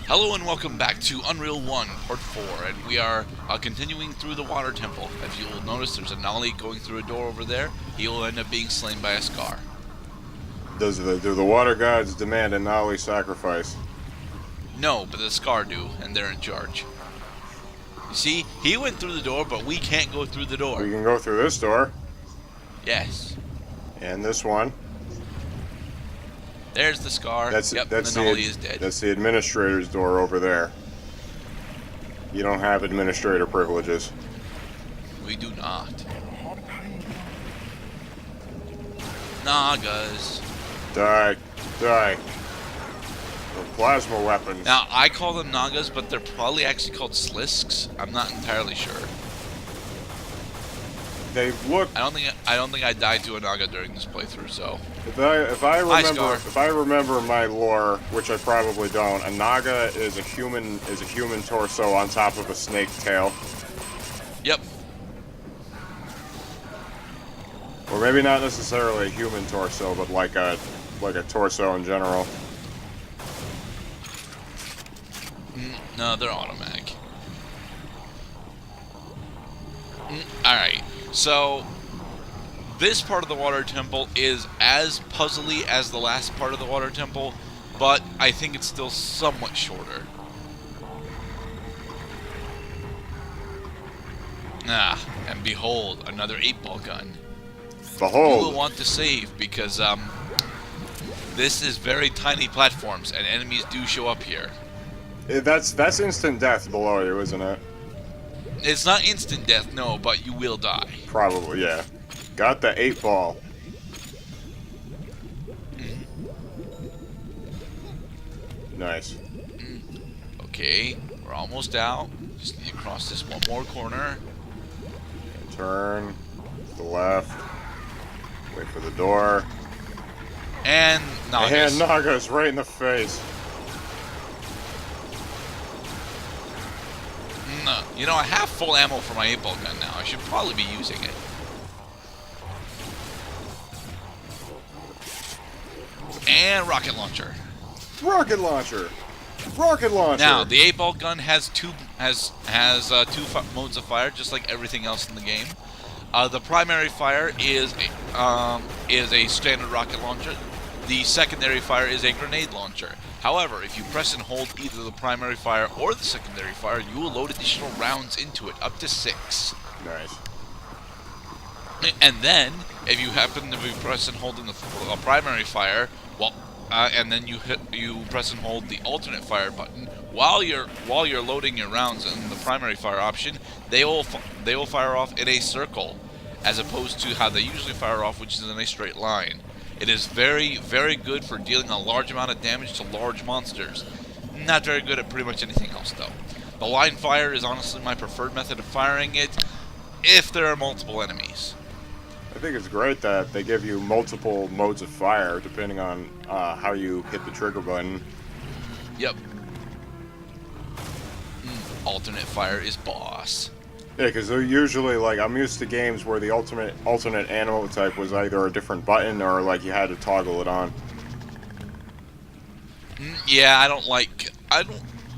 Hello and welcome back to Unreal 1 Part 4, and we are continuing through the water temple. As you will notice, there's a Nolly going through a door over there. He will end up being slain by a Scar. Do the water gods demand a Nolly sacrifice? No, but the Scar do, and they're in charge. You see, he went through the door, but we can't go through the door. We can go through this door. Yes. And this one. There's the Scar. That's the Nolly is dead. That's the administrator's door over there. You don't have administrator privileges. We do not. Nagas. Die. Die. Or plasma weapons. Now, I call them Nagas, but they're probably actually called Slisks. I'm not entirely sure. They look. I don't think I died to a Naga during this playthrough. So if I remember my lore, which I probably don't, a Naga is a human torso on top of a snake tail. Yep. Or maybe not necessarily a human torso, but like a torso in general. No, they're automatic. Alright, so this part of the water temple is as puzzly as the last part of the water temple, but I think it's still somewhat shorter. And behold, another 8-ball gun. Behold. You will want to save because this is very tiny platforms and enemies do show up here. That's instant death below you, isn't it? It's not instant death, no, but you will die. Probably, yeah. Got the 8-ball. Nice. Okay, we're almost out. Just need to cross this one more corner. Turn to the left. Wait for the door. And Nagas. And Nagas right in the face. You know, I have full ammo for my 8-ball gun now. I should probably be using it. And rocket launcher. Rocket launcher. Rocket launcher. Now, the 8-ball gun has two modes of fire, just like everything else in the game. The primary fire is a standard rocket launcher. The secondary fire is a grenade launcher. However, if you press and hold either the primary fire or the secondary fire, you will load additional rounds into it, up to 6. Nice. And then, if you happen to be pressing and holding the primary fire, and then you press and hold the alternate fire button while you're loading your rounds in the primary fire option, they will fire off in a circle, as opposed to how they usually fire off, which is in a straight line. It is very, very good for dealing a large amount of damage to large monsters. Not very good at pretty much anything else, though. The line fire is honestly my preferred method of firing it, if there are multiple enemies. I think it's great that they give you multiple modes of fire, depending on how you hit the trigger button. Yep. Alternate fire is boss. Yeah, because they're usually, like, I'm used to games where the alternate animal type was either a different button or, like, you had to toggle it on. Yeah,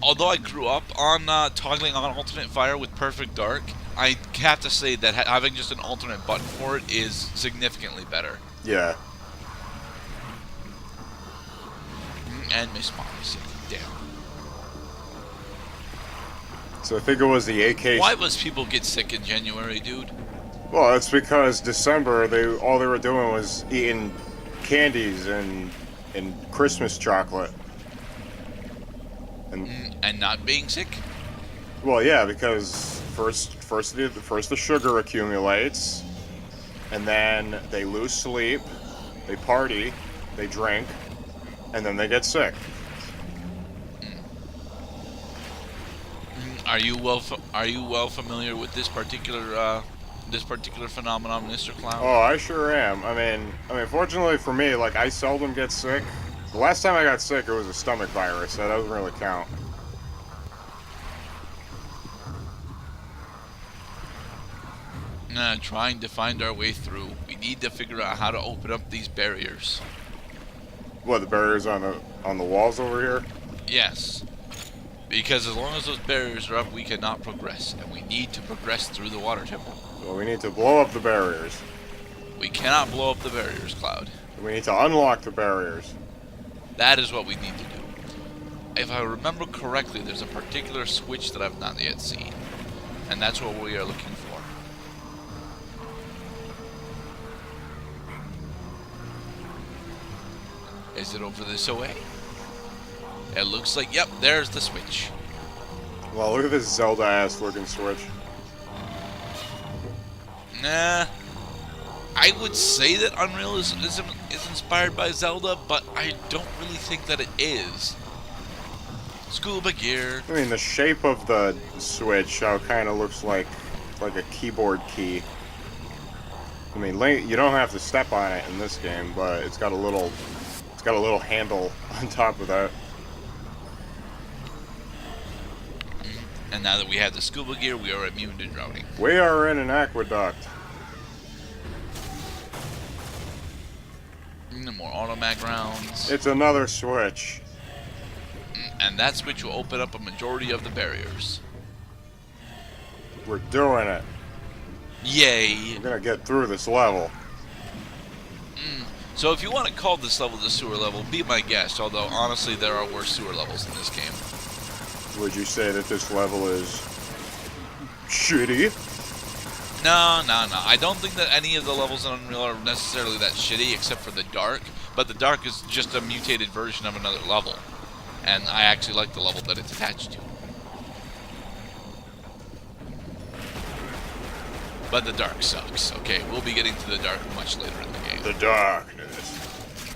although I grew up on toggling on alternate fire with Perfect Dark, I have to say that having just an alternate button for it is significantly better. Yeah. And Miss Molly's damn. So I think it was the AK. Why must people get sick in January, dude? Well, it's because December, all they were doing was eating candies and Christmas chocolate. And not being sick? Well, yeah, because first the sugar accumulates, and then they lose sleep, they party, they drink, and then they get sick. Are you well familiar with this particular phenomenon, Mr. Clown? Oh, I sure am. I mean, fortunately for me, like, I seldom get sick. The last time I got sick, it was a stomach virus, so that doesn't really count. Trying to find our way through. We need to figure out how to open up these barriers. What, the barriers on the walls over here? Yes. Because as long as those barriers are up, we cannot progress. And we need to progress through the water temple. So we need to blow up the barriers. We cannot blow up the barriers, Cloud. We need to unlock the barriers. That is what we need to do. If I remember correctly, there's a particular switch that I've not yet seen. And that's what we are looking for. Is it over this way? It looks like, yep, there's the switch. Well, look at this Zelda-ass looking switch. Nah. I would say that Unreal is inspired by Zelda, but I don't really think that it is. Scuba gear. I mean, the shape of the switch kind of looks like a keyboard key. I mean, you don't have to step on it in this game, but it's got a little handle on top of that. And now that we have the scuba gear, we are immune to drowning. We are in an aqueduct. More automag rounds. It's another switch. And that switch will open up a majority of the barriers. We're doing it. Yay! We're gonna get through this level. So if you want to call this level the sewer level, be my guest, although honestly there are worse sewer levels in this game. Would you say that this level is shitty? No. I don't think that any of the levels in Unreal are necessarily that shitty, except for the Dark. But the Dark is just a mutated version of another level. And I actually like the level that it's attached to. But the Dark sucks. Okay, we'll be getting to the Dark much later in the game. The darkness.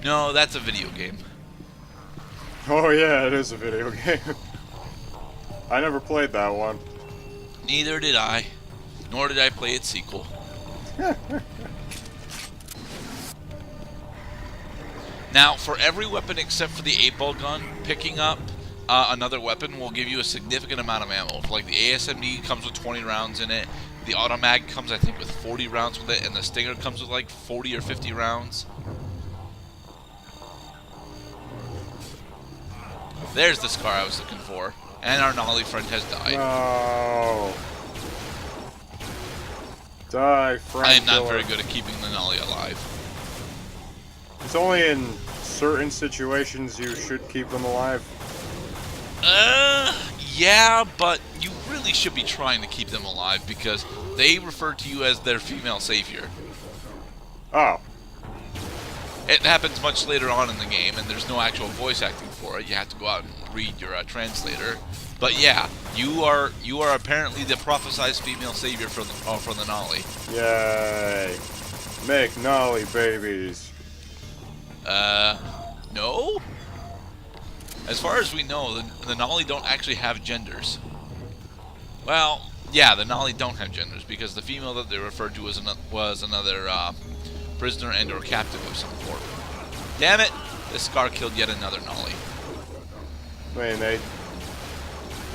No, that's a video game. Oh yeah, it is a video game. I never played that one. Neither did I. Nor did I play its sequel. Now, for every weapon except for the 8-ball gun, picking up another weapon will give you a significant amount of ammo. Like the ASMD comes with 20 rounds in it. The Automag comes, I think, with 40 rounds with it. And the Stinger comes with like 40 or 50 rounds. There's the scar I was looking for. And our Nolly friend has died. No. Die, friend. I am not killer. very good at keeping the Nolly alive. It's only in certain situations you should keep them alive. Yeah, but you really should be trying to keep them alive because they refer to you as their female savior. Oh. It happens much later on in the game, and there's no actual voice acting for it. You have to go out and read your translator. But yeah, you are apparently the prophesized female savior for the Nolly. Yay. Make Nolly babies. No? As far as we know, the Nolly don't actually have genders. Well, yeah, the Nolly don't have genders, because the female that they referred to was another prisoner and or captive of some sort. Damn it! This scar killed yet another Nolly. I mean,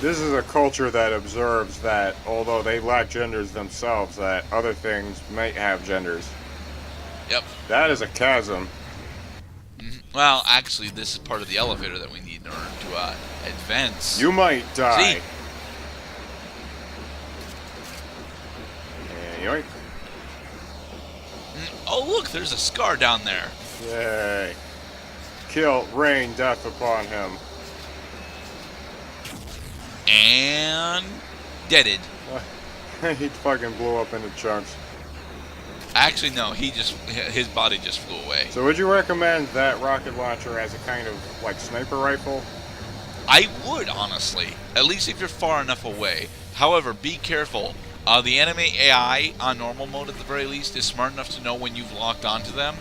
this is a culture that observes that, although they lack genders themselves, that other things might have genders. Yep. That is a chasm. Well, actually, this is part of the elevator that we need in order to advance. You might die. See? Yeah, yoink. Oh, look, there's a scar down there. Yay. Rain death upon him. And deaded. He fucking blew up into chunks. Actually, no, his body just flew away. So would you recommend that rocket launcher as a kind of, like, sniper rifle? I would, honestly. At least if you're far enough away. However, be careful. The enemy AI, on normal mode at the very least, is smart enough to know when you've locked onto them.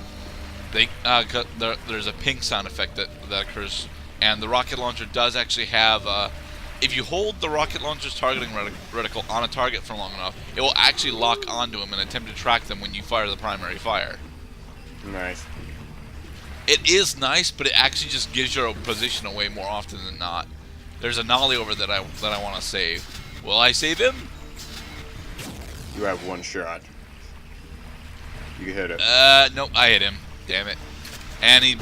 There's a ping sound effect that occurs. And the rocket launcher does actually have... if you hold the rocket launcher's targeting reticle on a target for long enough, it will actually lock onto them and attempt to track them when you fire the primary fire. Nice. It is nice, but it actually just gives your position away more often than not. There's a Nolly over that I want to save. Will I save him? You have one shot. You hit it. Nope, I hit him. Damn it. And he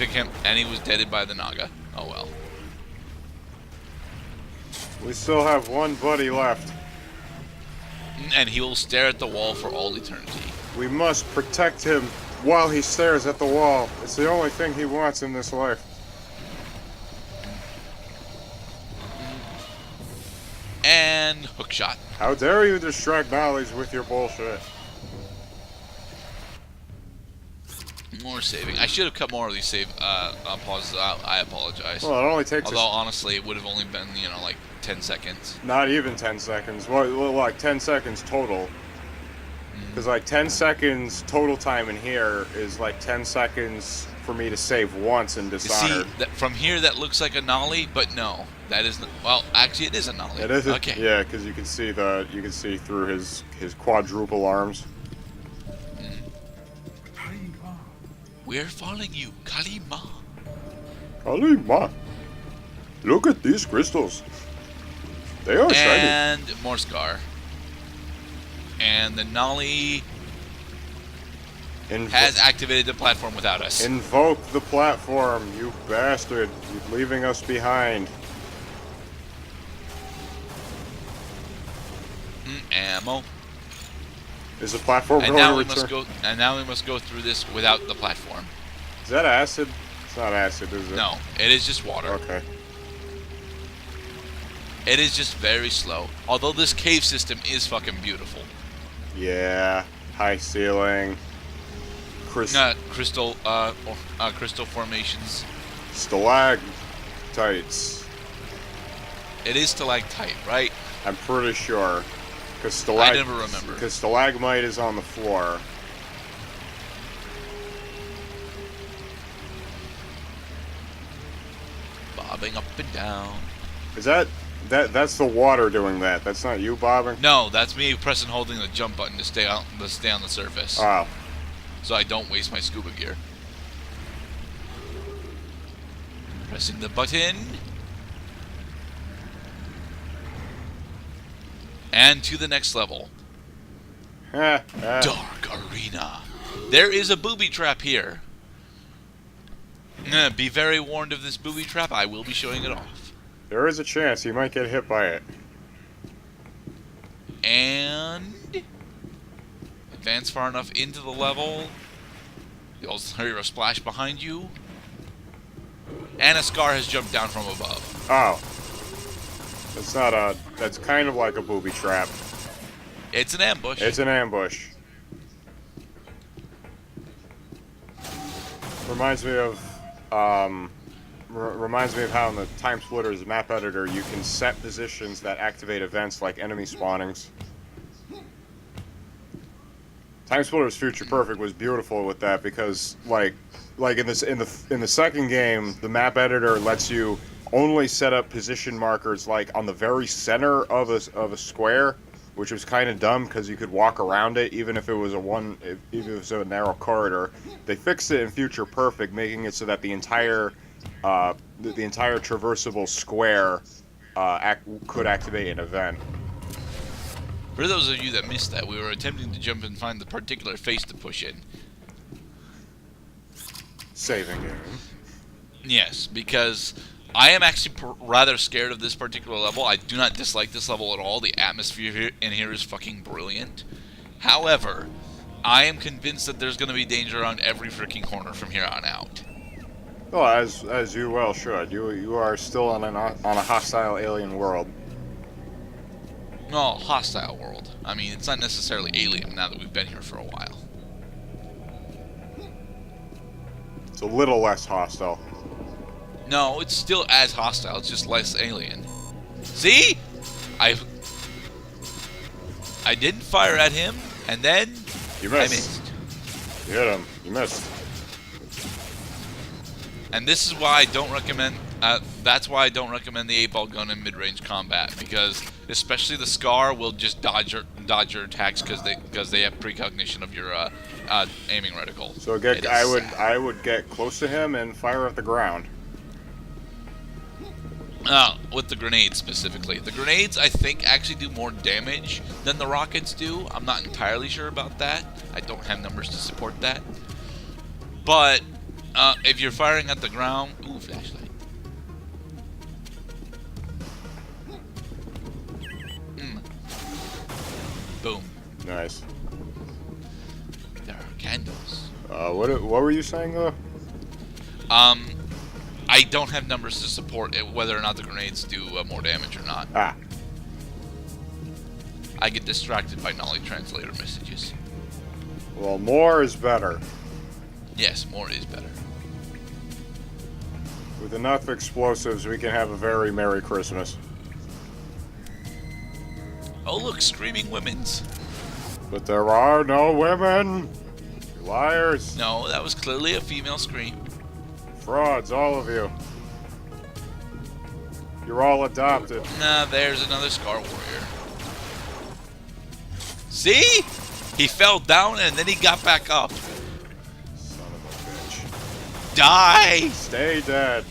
was deaded by the Naga. Oh well. We still have one buddy left. And he will stare at the wall for all eternity. We must protect him while he stares at the wall. It's the only thing he wants in this life. And hook shot. How dare you distract Nollies with your bullshit? More saving. I should have cut more of these save pauses out. I apologize. Well, it only takes Although, honestly, it would have only been, you know, like 10 seconds. not even 10 seconds. Well, like 10 seconds total. Because like 10 seconds total time in here is like 10 seconds for me to save once in You Dishonored. see, that from here that looks like a nollie, but no, that isn't. Well, actually, it is a nollie. It is. Okay. Yeah, because you can see through his quadruple arms. We're following you, Kalima. Kalima, look at these crystals. They are shiny. And more scar. And the nollie has activated the platform without us. Invoke the platform, you bastard! You're leaving us behind. Ammo. Is the platform And going now to we return? must go. And now we must go through this without the platform. Is that acid? It's not acid, is it? No, it is just water. Okay. It is just very slow. Although this cave system is fucking beautiful. Yeah. High ceiling. Crystal formations. Stalactites. It is stalactite, right? I'm pretty sure. Because I never remember. Because stalagmite is on the floor. Bobbing up and down. Is that's the water doing that? That's not you bobbing? No, that's me pressing holding the jump button to stay on the surface. Oh. So I don't waste my scuba gear. Pressing the button. And to the next level. Dark Arena. There is a booby trap here. Be very warned of this booby trap. I will be showing it off. There is a chance you might get hit by it. And advance far enough into the level. You'll hear a splash behind you. And a scar has jumped down from above. Oh. That's kind of like a booby trap. It's an ambush. It's an ambush. Reminds me of how in the Time Splitters map editor you can set positions that activate events like enemy spawnings. Time Splitters Future Perfect was beautiful with that because like in the second game, the map editor lets you only set up position markers like on the very center of a square, which was kind of dumb because you could walk around it even if it was a narrow corridor. They fixed it in Future Perfect, making it so that the entire traversable square could activate an event. For those of you that missed that, we were attempting to jump and find the particular face to push in. Saving game. Yes, because I am actually rather scared of this particular level. I do not dislike this level at all. The atmosphere in here is fucking brilliant. However, I am convinced that there's going to be danger around every freaking corner from here on out. Well, as you well should. You are still on a hostile alien world. No, hostile world. I mean, it's not necessarily alien now that we've been here for a while. It's a little less hostile. No, it's still as hostile. It's just less alien. See? I didn't fire at him, and then You I missed. missed. You hit him. You missed. And this is why I don't recommend. That's why I don't recommend the 8-ball gun in mid-range combat, because especially the Scar will just dodge your attacks because they have precognition of your aiming reticle. So I would get close to him and fire at the ground. With the grenades specifically. The grenades, I think, actually do more damage than the rockets do. I'm not entirely sure about that. I don't have numbers to support that. But if you're firing at the ground... Ooh, flashlight. Boom. Nice. There are candles. What were you saying though? I don't have numbers to support whether or not the grenades do more damage or not. Ah. I get distracted by Nolly translator messages. Well, more is better. Yes, more is better. With enough explosives, we can have a very Merry Christmas. Oh look, screaming women's. But there are no women! You liars! No, that was clearly a female scream. Frauds, all of you. You're all adopted. Nah, there's another Scar Warrior. See? He fell down and then he got back up. Son of a bitch. Die! Stay dead.